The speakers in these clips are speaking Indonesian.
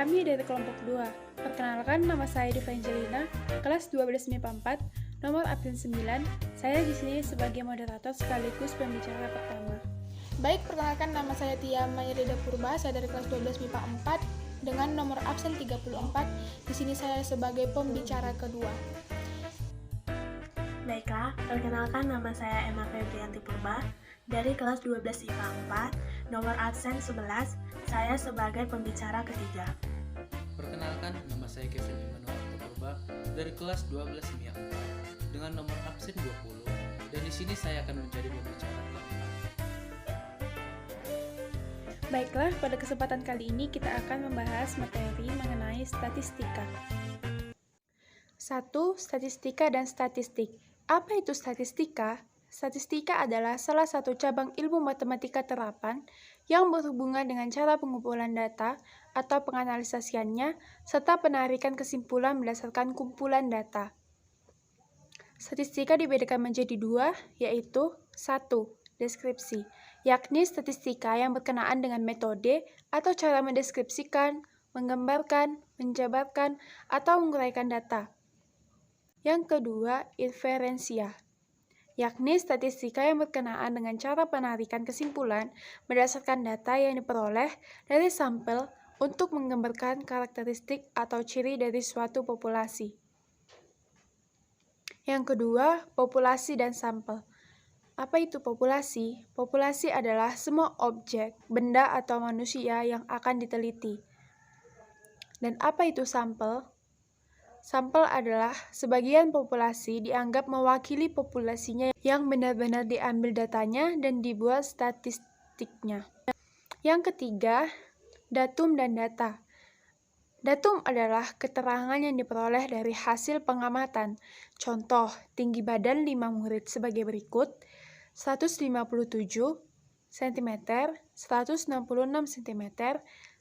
Kami dari kelompok 2. Perkenalkan, nama saya Divangelina, kelas 12 MIPA 4, nomor absen 9. Saya di sini sebagai moderator sekaligus pembicara pertama. Baik, perkenalkan, nama saya Tia Mayarida Purba, saya dari kelas 12 MIPA 4 dengan nomor absen 34. Di sini saya sebagai pembicara kedua. Baiklah, perkenalkan, nama saya Emma Febrianti Purba dari kelas 12 IPA 4, nomor absen 11, saya sebagai pembicara ketiga. Perkenalkan, nama saya Kevin Immanuel Purba dari kelas 12 MIPA 4 dengan nomor absen 20, dan di sini saya akan menjadi pembicara keempat. Baiklah, pada kesempatan kali ini kita akan membahas materi mengenai statistika. 1. Statistika dan statistik. Apa itu statistika? Statistika adalah salah satu cabang ilmu matematika terapan yang berhubungan dengan cara pengumpulan data atau penganalisasiannya serta penarikan kesimpulan berdasarkan kumpulan data. Statistika dibedakan menjadi dua, yaitu 1. Deskripsi, yakni statistika yang berkenaan dengan metode atau cara mendeskripsikan, menggambarkan, menjabarkan, atau menguraikan data. Yang kedua, inferensia, yakni statistika yang berkenaan dengan cara penarikan kesimpulan berdasarkan data yang diperoleh dari sampel untuk menggambarkan karakteristik atau ciri dari suatu populasi. Yang kedua, populasi dan sampel. Apa itu populasi? Populasi adalah semua objek, benda, atau manusia yang akan diteliti. Dan apa itu sampel? Sampel adalah sebagian populasi dianggap mewakili populasinya yang benar-benar diambil datanya dan dibuat statistiknya. Yang ketiga, datum dan data. Datum adalah keterangan yang diperoleh dari hasil pengamatan. Contoh, tinggi badan 5 murid sebagai berikut: 157 cm, 166 cm,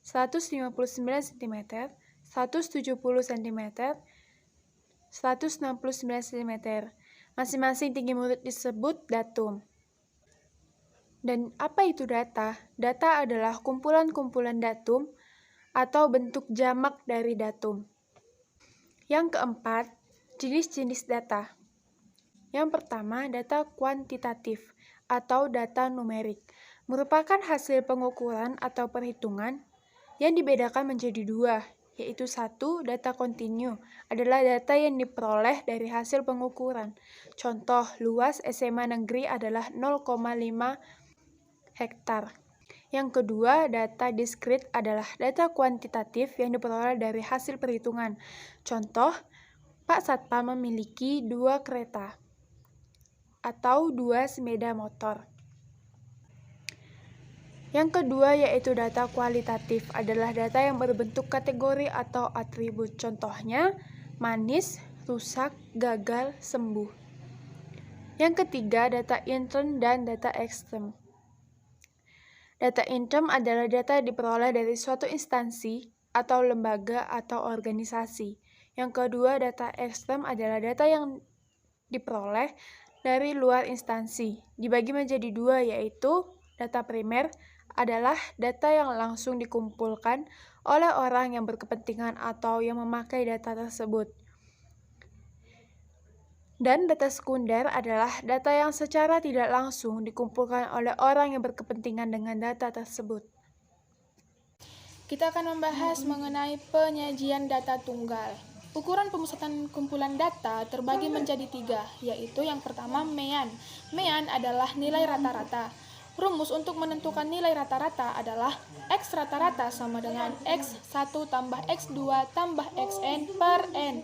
159 cm, 170 cm, 169 cm. Masing-masing tinggi murid disebut datum. Dan apa itu data? Data adalah kumpulan-kumpulan datum atau bentuk jamak dari datum. Yang keempat, jenis-jenis data. Yang pertama, data kuantitatif atau data numerik, merupakan hasil pengukuran atau perhitungan yang dibedakan menjadi dua, yaitu 1. Data kontinu adalah data yang diperoleh dari hasil pengukuran. Contoh, luas SMA negeri adalah 0,5 hektar. Yang kedua, data diskrit adalah data kuantitatif yang diperoleh dari hasil perhitungan. Contoh, Pak Satpam memiliki 2 kereta atau 2 sepeda motor. Yang kedua yaitu data kualitatif, adalah data yang berbentuk kategori atau atribut. Contohnya, manis, rusak, gagal, sembuh. Yang ketiga, data intern dan data ekstern. Data intern adalah data yang diperoleh dari suatu instansi atau lembaga atau organisasi. Yang kedua, data ekstern adalah data yang diperoleh dari luar instansi. Dibagi menjadi dua, yaitu data primer adalah data yang langsung dikumpulkan oleh orang yang berkepentingan atau yang memakai data tersebut. Dan data sekunder adalah data yang secara tidak langsung dikumpulkan oleh orang yang berkepentingan dengan data tersebut. Kita akan membahas mengenai penyajian data tunggal. Ukuran pemusatan kumpulan data terbagi menjadi 3, yaitu yang pertama MEAN. MEAN adalah nilai rata-rata. Rumus untuk menentukan nilai rata-rata adalah X rata-rata sama dengan X1 tambah X2 tambah Xn per N.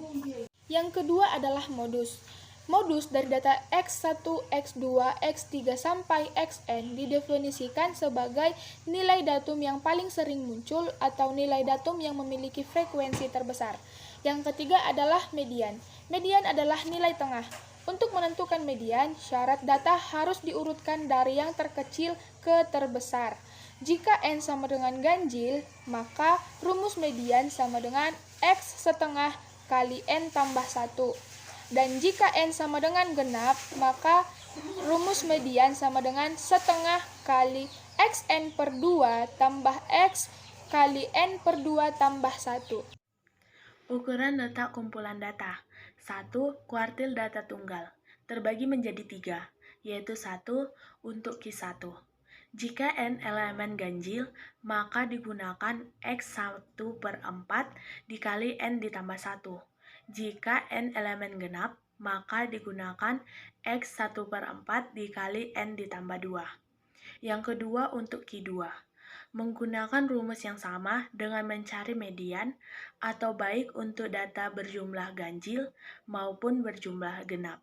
Yang kedua adalah modus. Modus dari data X1, X2, X3 sampai Xn didefinisikan sebagai nilai datum yang paling sering muncul atau nilai datum yang memiliki frekuensi terbesar. Yang ketiga adalah median. Median adalah nilai tengah. Untuk menentukan median, syarat data harus diurutkan dari yang terkecil ke terbesar. Jika N sama dengan ganjil, maka rumus median sama dengan X setengah kali N tambah 1. Dan jika N sama dengan genap, maka rumus median sama dengan setengah kali Xn per 2 tambah X kali N per 2 tambah 1. Ukuran letak kumpulan data. 1. Kuartil data tunggal. Terbagi menjadi 3, yaitu 1 untuk Q1. Jika N elemen ganjil, maka digunakan X1/4 dikali N ditambah 1. Jika N elemen genap, maka digunakan X1/4 dikali N ditambah 2. Yang kedua untuk Q2. Menggunakan rumus yang sama dengan mencari median atau baik untuk data berjumlah ganjil maupun berjumlah genap.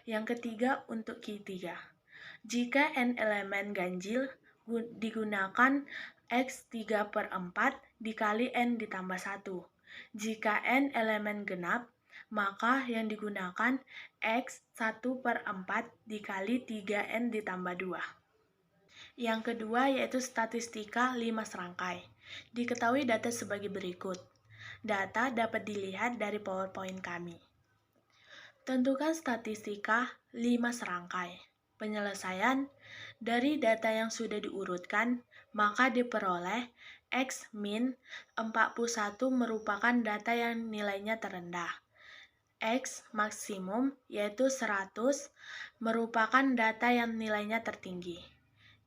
Yang ketiga untuk Q3. Jika N elemen ganjil, digunakan X3/4 dikali N ditambah 1. Jika N elemen genap, maka yang digunakan X1/4 dikali 3N ditambah 2. Yang kedua yaitu statistika 5 serangkai. Diketahui data sebagai berikut. Data dapat dilihat dari PowerPoint kami. Tentukan statistika 5 serangkai. Penyelesaian dari data yang sudah diurutkan, maka diperoleh X min 41 merupakan data yang nilainya terendah. X maksimum yaitu 100 merupakan data yang nilainya tertinggi.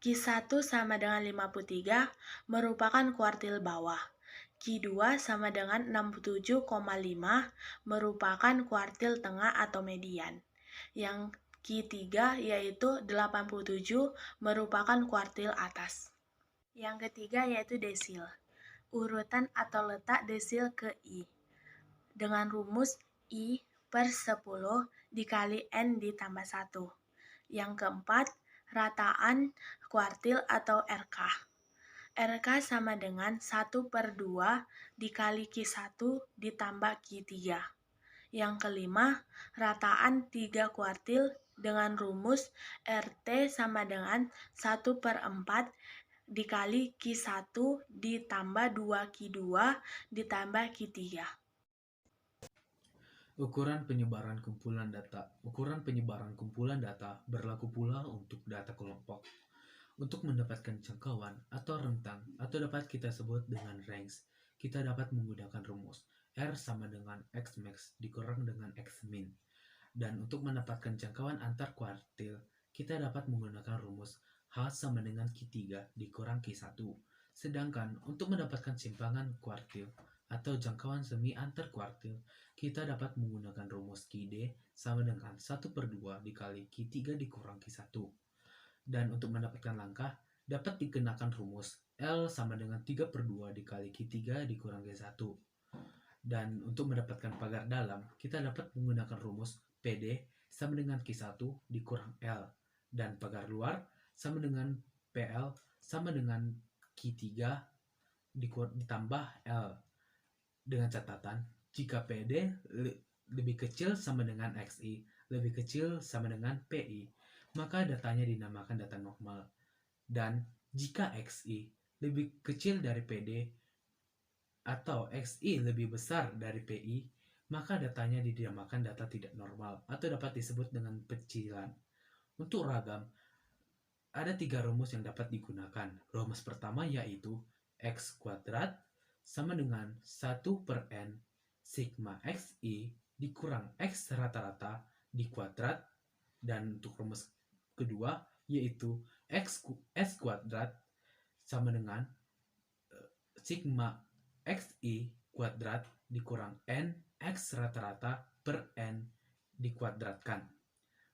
Q1 sama dengan 53 merupakan kuartil bawah. Q2 sama dengan 67,5 merupakan kuartil tengah atau median. Yang Q3 yaitu 87 merupakan kuartil atas. Yang ketiga yaitu desil. Urutan atau letak desil ke I. Dengan rumus I per 10 dikali N ditambah 1. Yang keempat, rataan kuartil atau RK. RK sama dengan 1/2 dikali Q1 ditambah Q3. Yang kelima, rataan 3 kuartil dengan rumus RT sama dengan 1/4 dikali Q1 ditambah 2Q2 ditambah Q3. Ukuran penyebaran kumpulan data. Ukuran penyebaran kumpulan data berlaku pula untuk data kelompok. Untuk mendapatkan jangkauan atau rentang atau dapat kita sebut dengan range, kita dapat menggunakan rumus R sama dengan X max dikurang dengan X min. Dan untuk mendapatkan jangkauan antar kuartil, kita dapat menggunakan rumus H sama dengan Q3 dikurang Q1. Sedangkan untuk mendapatkan simpangan kuartil atau jangkauan semi antar kuartil, kita dapat menggunakan rumus QD sama dengan 1/2 dikali Q3 dikurang Q1. Dan untuk mendapatkan langkah, dapat dikenakan rumus L sama dengan 3/2 dikali Q3 dikurang Q1. Dan untuk mendapatkan pagar dalam, kita dapat menggunakan rumus PD sama dengan Q1 dikurang L. Dan pagar luar sama dengan PL sama dengan Q3 ditambah L. Dengan catatan, jika PD lebih kecil sama dengan XI, lebih kecil sama dengan PI, maka datanya dinamakan data normal. Dan jika XI lebih kecil dari PD atau XI lebih besar dari PI, maka datanya dinamakan data tidak normal atau dapat disebut dengan pecilan. Untuk ragam, ada 3 rumus yang dapat digunakan. Rumus pertama yaitu X kuadrat sama dengan 1/N sigma XI dikurang X rata-rata di kuadrat. Dan untuk rumus kedua yaitu S kuadrat sama dengan sigma XI kuadrat dikurang N X rata-rata per N dikuadratkan.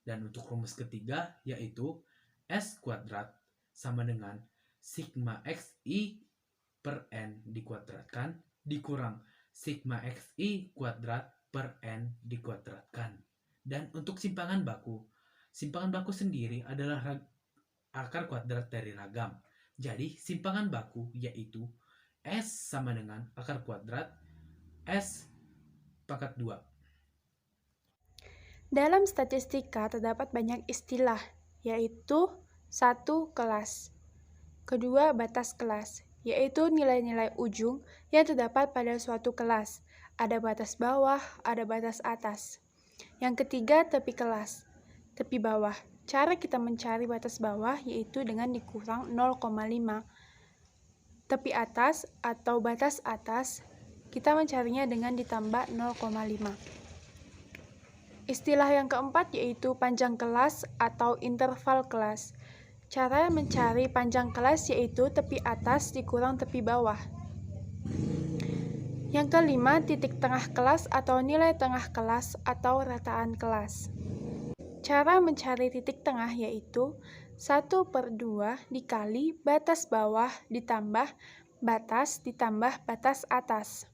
Dan untuk rumus ketiga yaitu S kuadrat sama dengan sigma XI per N dikuadratkan dikurang sigma XI kuadrat per N dikuadratkan. Dan untuk simpangan baku sendiri adalah akar kuadrat dari ragam. Jadi simpangan baku yaitu S sama dengan akar kuadrat S pangkat 2. Dalam statistika terdapat banyak istilah, yaitu 1. Kelas. Kedua, batas kelas, yaitu nilai-nilai ujung yang terdapat pada suatu kelas. Ada batas bawah, ada batas atas. Yang ketiga, tepi kelas. Tepi bawah. Cara kita mencari batas bawah yaitu dengan dikurang 0,5. tepi atas atau batas atas, kita mencarinya dengan ditambah 0,5. Istilah yang keempat yaitu panjang kelas atau interval kelas. Cara mencari panjang kelas yaitu tepi atas dikurang tepi bawah. Yang kelima, titik tengah kelas atau nilai tengah kelas atau rataan kelas. Cara mencari titik tengah yaitu 1/2 dikali batas bawah ditambah batas atas.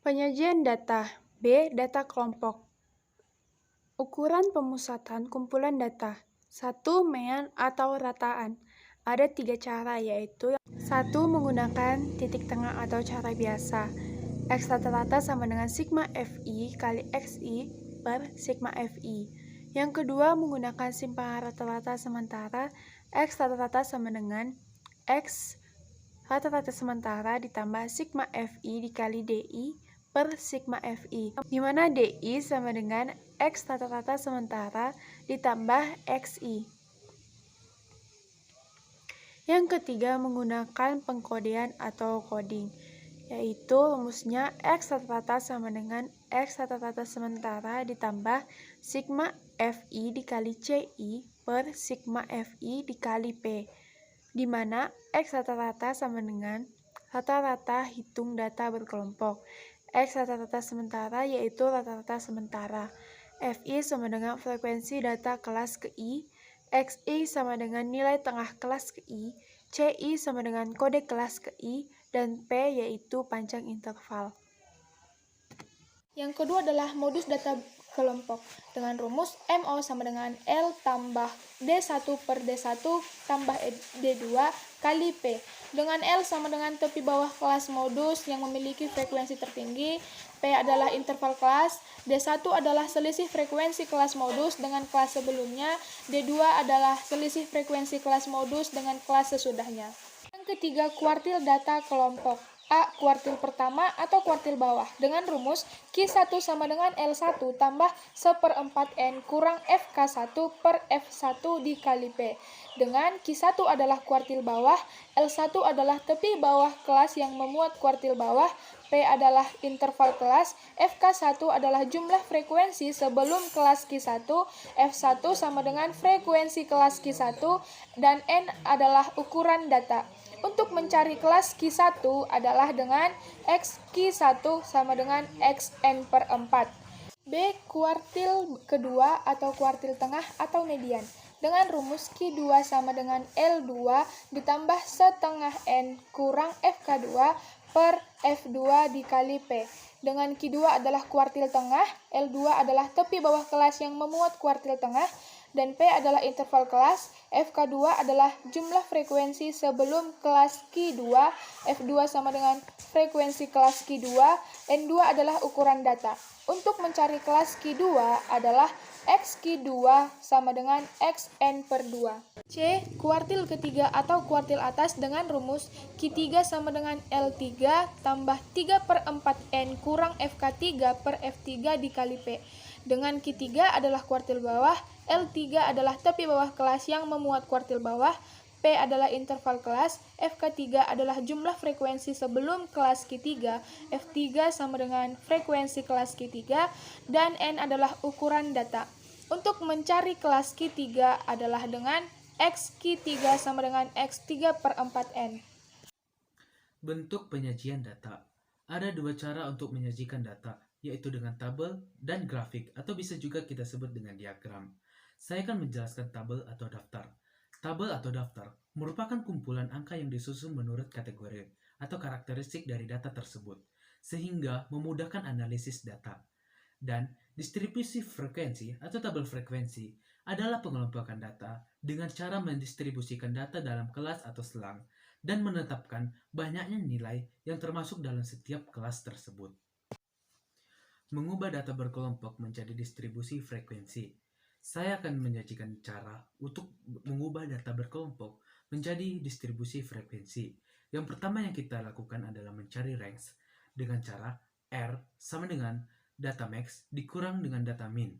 Penyajian data. B. Data kelompok. Ukuran pemusatan kumpulan data. 1. Mean atau rataan. Ada 3 cara yaitu 1. Menggunakan titik tengah atau cara biasa. X rata-rata sama dengan sigma Fi kali Xi per sigma Fi. Yang kedua, menggunakan simpangan rata-rata sementara. X rata-rata sama dengan X rata-rata sementara ditambah sigma Fi dikali Di per sigma Fi, di mana Di sama dengan X rata-rata sementara ditambah Xi. Yang ketiga, menggunakan pengkodean atau coding, yaitu rumusnya X rata-rata sama dengan X rata-rata sementara ditambah sigma Fi dikali Ci per sigma Fi dikali P, di mana X rata-rata sama dengan rata-rata hitung data berkelompok. X rata-rata sementara yaitu rata-rata sementara. Fi sama dengan frekuensi data kelas ke I, Xi sama dengan nilai tengah kelas ke I, Ci sama dengan kode kelas ke I, dan P yaitu panjang interval. Yang kedua adalah modus data kelompok dengan rumus MO sama dengan L tambah D1 per D1 tambah D2 kali P, dengan L sama dengan tepi bawah kelas modus yang memiliki frekuensi tertinggi, P adalah interval kelas, D1 adalah selisih frekuensi kelas modus dengan kelas sebelumnya, D2 adalah selisih frekuensi kelas modus dengan kelas sesudahnya. Yang ketiga, kuartil data kelompok. A. Kuartil pertama atau kuartil bawah dengan rumus Q1 sama dengan L1 tambah 1/4N kurang FK1 per F1 dikali P, dengan Q1 adalah kuartil bawah, L1 adalah tepi bawah kelas yang memuat kuartil bawah, P adalah interval kelas, FK1 adalah jumlah frekuensi sebelum kelas Q1, F1 sama dengan frekuensi kelas Q1, dan N adalah ukuran data. Untuk mencari kelas Q1 adalah dengan X Q1 sama dengan Xn per 4. B. Kuartil kedua atau kuartil tengah atau median dengan rumus Q2 sama dengan L2 ditambah setengah N kurang FK2 per F2 dikali P, dengan Q2 adalah kuartil tengah, L2 adalah tepi bawah kelas yang memuat kuartil tengah, dan P adalah interval kelas, FK2 adalah jumlah frekuensi sebelum kelas Q2, F2 sama dengan frekuensi kelas Q2, N2 adalah ukuran data. Untuk mencari kelas Q2 adalah Xq2 sama dengan Xn per 2. C. Kuartil ketiga atau kuartil atas dengan rumus Q3 sama dengan L3 tambah 3/4N kurang FK3 per F3 dikali P, dengan Q3 adalah kuartil bawah, L3 adalah tepi bawah kelas yang memuat kuartil bawah, P adalah interval kelas, FK3 adalah jumlah frekuensi sebelum kelas Q3, F3 sama dengan frekuensi kelas Q3, dan N adalah ukuran data. Untuk mencari kelas Q3 adalah dengan Xq3 sama dengan X3/4N. Bentuk penyajian data. Ada dua cara untuk menyajikan data, yaitu dengan tabel dan grafik, atau bisa juga kita sebut dengan diagram. Saya akan menjelaskan tabel atau daftar. Tabel atau daftar merupakan kumpulan angka yang disusun menurut kategori atau karakteristik dari data tersebut, sehingga memudahkan analisis data. Dan distribusi frekuensi atau tabel frekuensi adalah pengelompokan data dengan cara mendistribusikan data dalam kelas atau selang dan menetapkan banyaknya nilai yang termasuk dalam setiap kelas tersebut. Mengubah data berkelompok menjadi distribusi frekuensi. Saya akan menyajikan cara untuk mengubah data berkelompok menjadi distribusi frekuensi. Yang pertama yang kita lakukan adalah mencari range dengan cara R sama dengan data max dikurang dengan data min.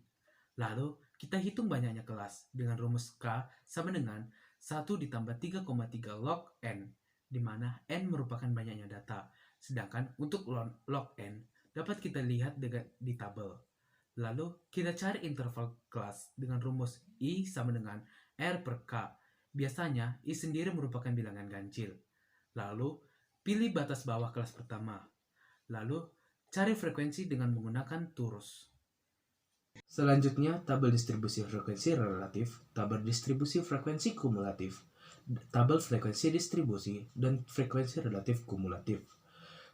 Lalu kita hitung banyaknya kelas dengan rumus K sama dengan 1 ditambah 3,3 log n, di mana n merupakan banyaknya data. Sedangkan untuk log n dapat kita lihat di tabel. Lalu kita cari interval kelas dengan rumus I sama dengan R per K. Biasanya I sendiri merupakan bilangan ganjil. Lalu pilih batas bawah kelas pertama. Lalu cari frekuensi dengan menggunakan turus. Selanjutnya, tabel distribusi frekuensi relatif, tabel distribusi frekuensi kumulatif, tabel frekuensi distribusi, dan frekuensi relatif kumulatif.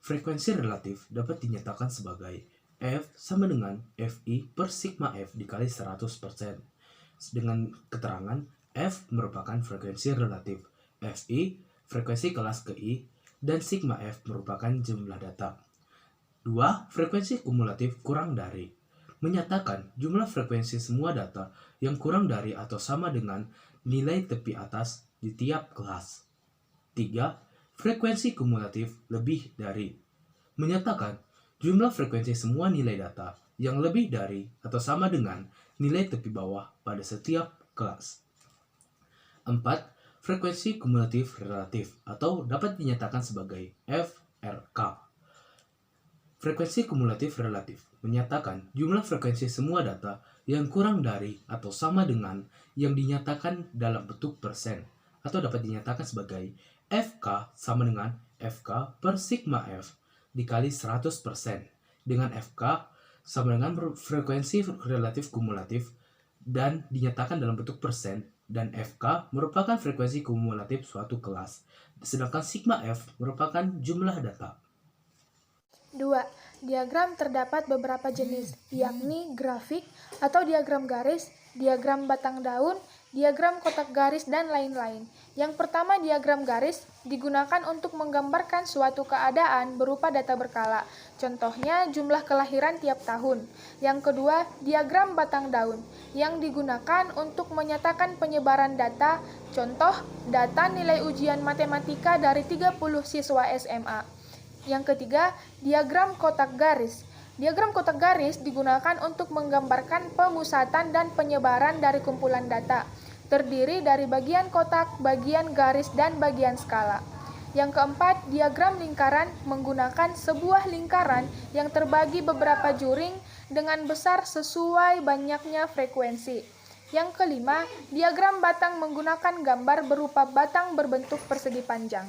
Frekuensi relatif dapat dinyatakan sebagai F sama dengan Fi per sigma F dikali 100%. Dengan keterangan F merupakan frekuensi relatif, Fi frekuensi kelas ke I, dan sigma F merupakan jumlah data. 2. Frekuensi kumulatif kurang dari. Menyatakan jumlah frekuensi semua data yang kurang dari atau sama dengan nilai tepi atas di tiap kelas. 3. Frekuensi kumulatif lebih dari. Menyatakan jumlah frekuensi semua nilai data yang lebih dari atau sama dengan nilai tepi bawah pada setiap kelas. 4. Frekuensi kumulatif relatif atau dapat dinyatakan sebagai FRK. Frekuensi kumulatif relatif menyatakan jumlah frekuensi semua data yang kurang dari atau sama dengan yang dinyatakan dalam bentuk persen, atau dapat dinyatakan sebagai FK sama dengan FK per sigma F dikali 100%, dengan FK sama dengan frekuensi relatif kumulatif dan dinyatakan dalam bentuk persen, dan FK merupakan frekuensi kumulatif suatu kelas, sedangkan sigma F merupakan jumlah data. 2. Diagram terdapat beberapa jenis, yakni grafik atau diagram garis, diagram batang daun, diagram kotak garis, dan lain-lain. Yang pertama, diagram garis digunakan untuk menggambarkan suatu keadaan berupa data berkala. Contohnya, jumlah kelahiran tiap tahun. Yang kedua, diagram batang daun yang digunakan untuk menyatakan penyebaran data. Contoh, data nilai ujian matematika dari 30 siswa SMA. Yang ketiga, diagram kotak garis. Diagram kotak garis digunakan untuk menggambarkan pemusatan dan penyebaran dari kumpulan data, terdiri dari bagian kotak, bagian garis, dan bagian skala. Yang keempat, diagram lingkaran menggunakan sebuah lingkaran yang terbagi beberapa juring dengan besar sesuai banyaknya frekuensi. Yang kelima, diagram batang menggunakan gambar berupa batang berbentuk persegi panjang.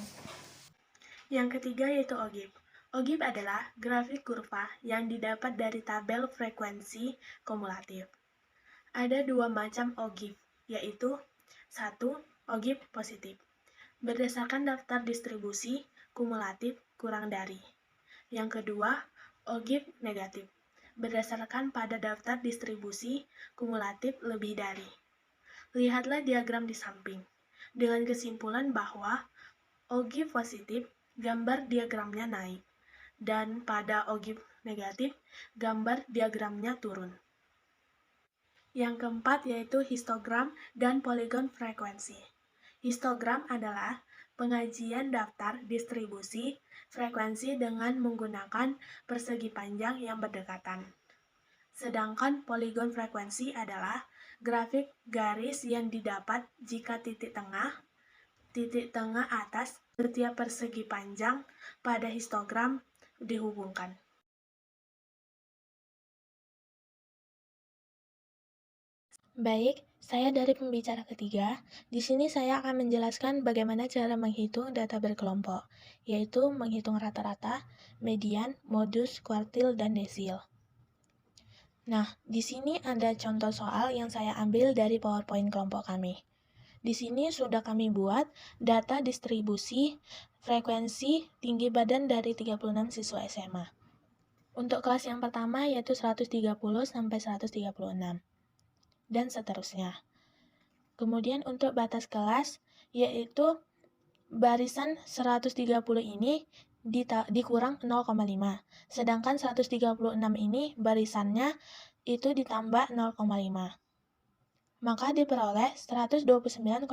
Yang ketiga yaitu OGIF. OGIF adalah grafik kurva yang didapat dari tabel frekuensi kumulatif. Ada dua macam OGIF, yaitu 1. OGIF positif, berdasarkan daftar distribusi kumulatif kurang dari. Yang kedua, OGIF negatif, berdasarkan pada daftar distribusi kumulatif lebih dari. Lihatlah diagram di samping, dengan kesimpulan bahwa OGIF positif gambar diagramnya naik, dan pada OGIF negatif, gambar diagramnya turun. Yang keempat yaitu histogram dan poligon frekuensi. Histogram adalah pengajian daftar distribusi frekuensi dengan menggunakan persegi panjang yang berdekatan. Sedangkan poligon frekuensi adalah grafik garis yang didapat jika titik tengah atas setiap persegi panjang pada histogram dihubungkan. Baik, saya dari pembicara ketiga. Di sini saya akan menjelaskan bagaimana cara menghitung data berkelompok, yaitu menghitung rata-rata, median, modus, kuartil, dan desil. Nah, di sini ada contoh soal yang saya ambil dari PowerPoint kelompok kami. Di sini sudah kami buat data distribusi frekuensi tinggi badan dari 36 siswa SMA. Untuk kelas yang pertama yaitu 130 sampai 136 dan seterusnya. Kemudian untuk batas kelas yaitu barisan 130 ini dikurang 0,5. Sedangkan 136 ini barisannya itu ditambah 0,5. Maka diperoleh 129,5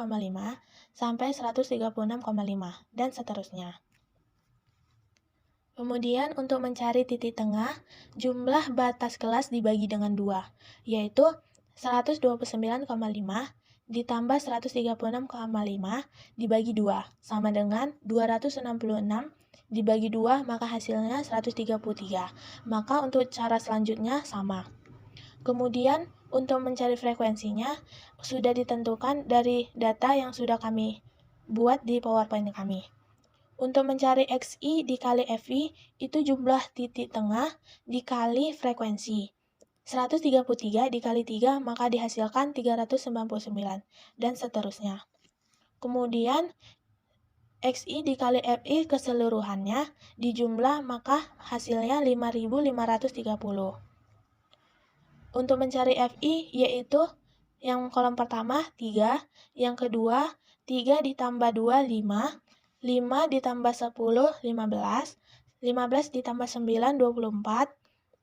sampai 136,5 dan seterusnya. Kemudian untuk mencari titik tengah, jumlah batas kelas dibagi dengan 2, yaitu 129,5 ditambah 136,5 dibagi 2, sama dengan 266 dibagi 2, maka hasilnya 133. Maka untuk cara selanjutnya sama. Kemudian untuk mencari frekuensinya sudah ditentukan dari data yang sudah kami buat di PowerPoint kami. Untuk mencari XI dikali FI itu jumlah titik tengah dikali frekuensi. 133 dikali 3 maka dihasilkan 399 dan seterusnya. Kemudian XI dikali FI keseluruhannya dijumlah maka hasilnya 5530. Untuk mencari FI yaitu yang kolom pertama 3, yang kedua 3 ditambah 2 5, 5 ditambah 10 15, 15 ditambah 9 24,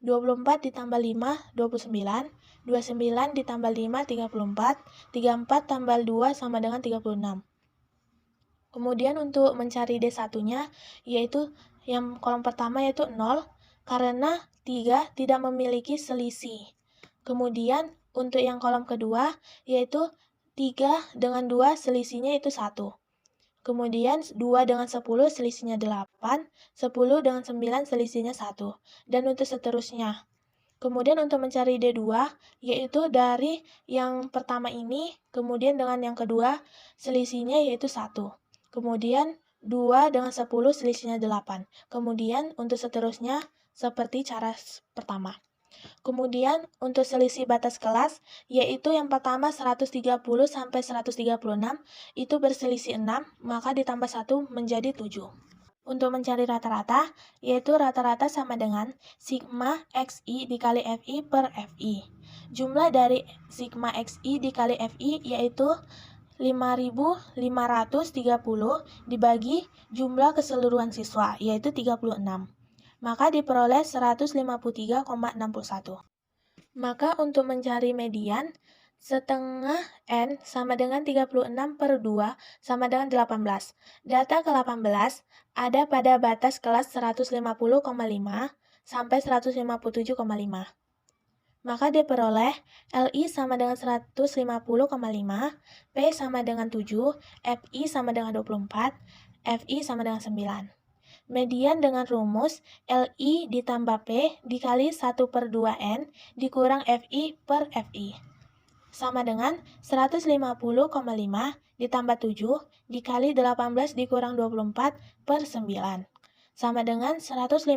24 ditambah 5 29, 29 ditambah 5 34, 34 tambah 2 sama dengan 36. Kemudian untuk mencari D1-nya yaitu yang kolom pertama yaitu 0 karena 3 tidak memiliki selisih. Kemudian untuk yang kolom kedua yaitu 3 dengan 2 selisihnya itu 1. Kemudian 2 dengan 10 selisihnya 8, 10 dengan 9 selisihnya 1, dan untuk seterusnya. Kemudian untuk mencari D2 yaitu dari yang pertama ini, kemudian dengan yang kedua selisihnya yaitu 1. Kemudian 2 dengan 10 selisihnya 8. Kemudian untuk seterusnya seperti cara pertama. Kemudian untuk selisih batas kelas, yaitu yang pertama 130 sampai 136, itu berselisih 6, maka ditambah 1 menjadi 7. Untuk mencari rata-rata, yaitu rata-rata sama dengan sigma XI dikali FI per FI. Jumlah dari sigma XI dikali FI yaitu 5.530 dibagi jumlah keseluruhan siswa, yaitu 36. Maka diperoleh 153,61. Maka untuk mencari median, setengah N sama dengan 36 per 2 sama dengan 18. Data ke-18 ada pada batas kelas 150,5 sampai 157,5. Maka diperoleh LI sama dengan 150,5, P sama dengan 7, FI sama dengan 24, FI sama dengan 9. Median dengan rumus LI ditambah P dikali 1 per 2N dikurang FI per FI. Sama dengan 150,5 ditambah 7 dikali 18 dikurang 24 per 9. Sama dengan 150,5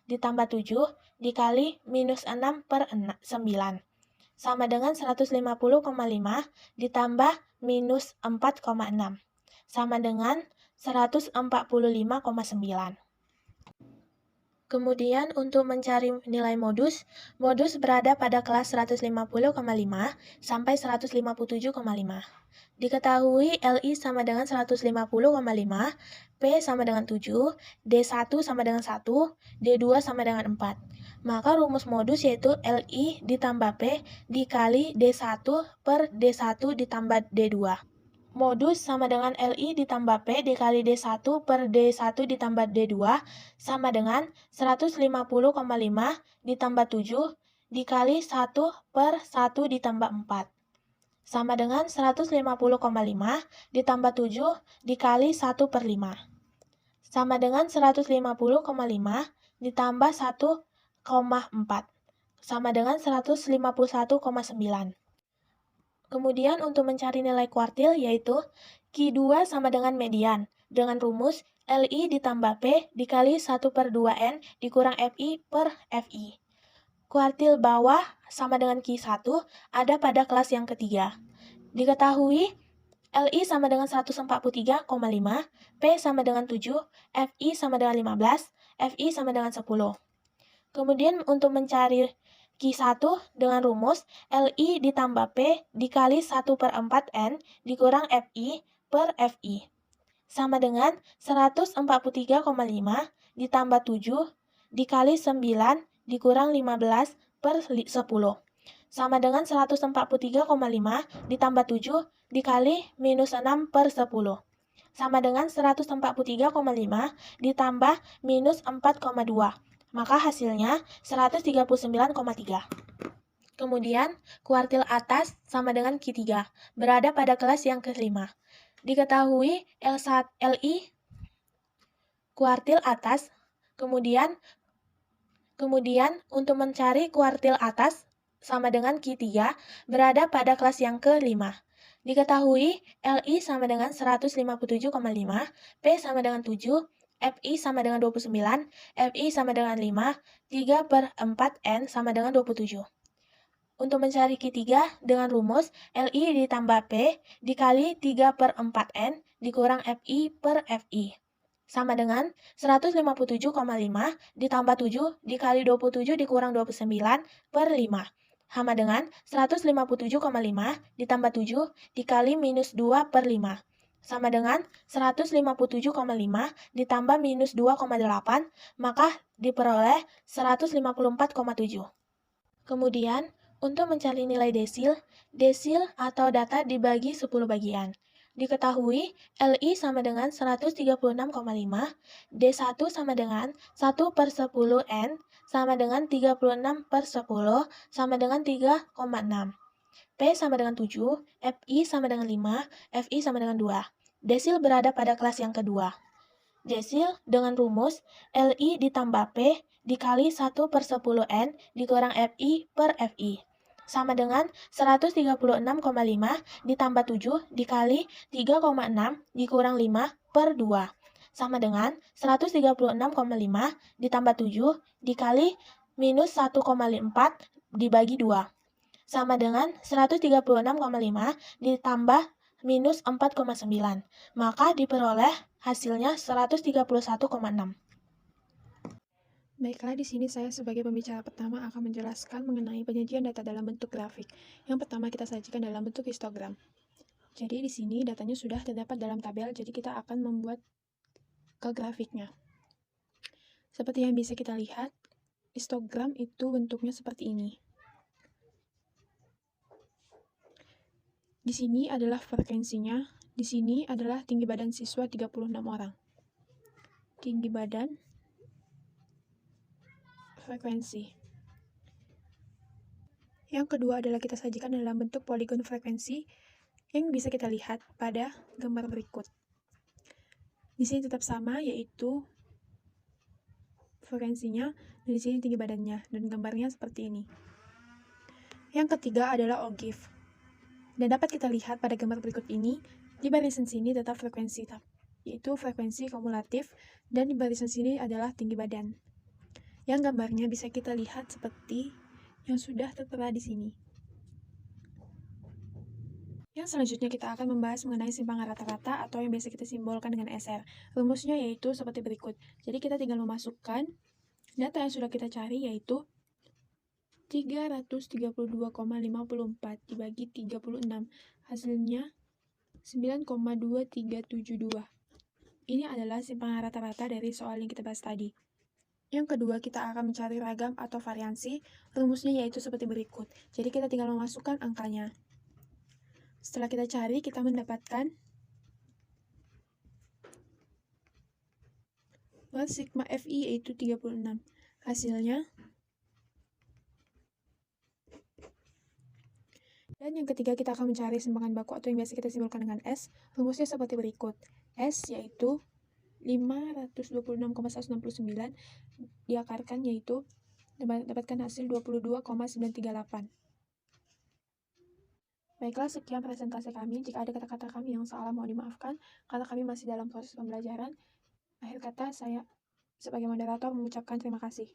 ditambah 7 dikali minus 6 per 9. Sama dengan 150,5 ditambah minus 4,6. Sama dengan 145,9. Kemudian untuk mencari nilai modus berada pada kelas 150,5 sampai 157,5. Diketahui LI sama dengan 150,5, P sama dengan 7, D1 sama dengan 1, D2 sama dengan 4. Maka rumus modus yaitu LI ditambah P dikali D1 per D1 ditambah D2. Modus sama dengan LI ditambah P dikali D1 per D1 ditambah D2 sama dengan 150,5 ditambah 7 dikali 1 per 1 ditambah 4. Sama dengan 150,5 ditambah 7 dikali 1 per 5. Sama dengan 150,5 ditambah 1,4. Sama dengan 151,9. Kemudian untuk mencari nilai kuartil yaitu Q2 sama dengan median dengan rumus LI ditambah P dikali 1 per 2N dikurang FI per FI. Kuartil bawah sama dengan Q1 ada pada kelas yang ketiga. Diketahui LI sama dengan 143,5, P sama dengan 7, FI sama dengan 15, FI sama dengan 10. Kemudian untuk mencari Q1 dengan rumus LI ditambah P dikali 1 per 4N dikurang FI per FI. Sama dengan 143,5 ditambah 7 dikali 9 dikurang 15 per 10. Sama dengan 143,5 ditambah 7 dikali minus 6 per 10. Sama dengan 143,5 ditambah minus 4,2. Maka hasilnya 139,3. Kemudian, kuartil atas sama dengan Q3, berada pada kelas yang kelima. Diketahui Li kuartil atas, kemudian untuk mencari kuartil atas sama dengan Q3 berada pada kelas yang kelima. Diketahui Li sama dengan 157,5, P sama dengan 7, Fi sama dengan 29, Fi sama dengan 5, 3/4N sama dengan 27. Untuk mencari Q3 dengan rumus Li ditambah P dikali 3/4N dikurang Fi per Fi. Sama dengan 157,5 ditambah 7 dikali 27 dikurang 29 per 5. Sama dengan 157,5 ditambah 7 dikali minus 2 per 5. Sama dengan 157,5 ditambah minus 2,8, maka diperoleh 154,7. Kemudian, untuk mencari nilai desil atau data dibagi 10 bagian. Diketahui Li sama dengan 136,5, D1 sama dengan 1/10N sama dengan 36/10 sama dengan 3,6. P sama dengan 7, Fi sama dengan 5, Fi sama dengan 2. Desil berada pada kelas yang kedua. Desil dengan rumus Li ditambah P dikali 1/10N dikurang Fi per Fi. Sama dengan 136,5 ditambah 7 dikali 3,6 dikurang 5 per 2. Sama dengan 136,5 ditambah 7 dikali minus 1,4 dibagi 2. Sama dengan 136,5 ditambah minus 4,9. Maka diperoleh hasilnya 131,6. Baiklah, di sini saya sebagai pembicara pertama akan menjelaskan mengenai penyajian data dalam bentuk grafik. Yang pertama kita sajikan dalam bentuk histogram. Jadi di sini datanya sudah terdapat dalam tabel, jadi kita akan membuat ke grafiknya. Seperti yang bisa kita lihat, histogram itu bentuknya seperti ini. Di sini adalah frekuensinya, di sini adalah tinggi badan siswa 36 orang. Tinggi badan, frekuensi. Yang kedua adalah kita sajikan dalam bentuk poligon frekuensi yang bisa kita lihat pada gambar berikut. Di sini tetap sama, yaitu frekuensinya, dan di sini tinggi badannya, dan gambarnya seperti ini. Yang ketiga adalah OGIF. Dan dapat kita lihat pada gambar berikut ini, di barisan sini tetap frekuensi, yaitu frekuensi kumulatif, dan di barisan sini adalah tinggi badan. Yang gambarnya bisa kita lihat seperti yang sudah tertera di sini. Yang selanjutnya kita akan membahas mengenai simpangan rata-rata atau yang biasa kita simbolkan dengan SR. Rumusnya yaitu seperti berikut. Jadi kita tinggal memasukkan data yang sudah kita cari, yaitu 332,54 dibagi 36. Hasilnya 9,2372. Ini adalah simpangan rata-rata dari soal yang kita bahas tadi. Yang kedua, kita akan mencari ragam atau variansi. Rumusnya yaitu seperti berikut. Jadi kita tinggal memasukkan angkanya. Setelah kita cari, kita mendapatkan sigma Fi yaitu 36. Hasilnya. Dan yang ketiga, kita akan mencari simpangan baku atau yang biasa kita simbolkan dengan S. Rumusnya seperti berikut. S yaitu 526,169 diakarkan, yaitu dapatkan hasil 22,938. Baiklah, sekian presentasi kami. Jika ada kata-kata kami yang salah, mohon dimaafkan karena kami masih dalam proses pembelajaran. Akhir kata, saya sebagai moderator mengucapkan terima kasih.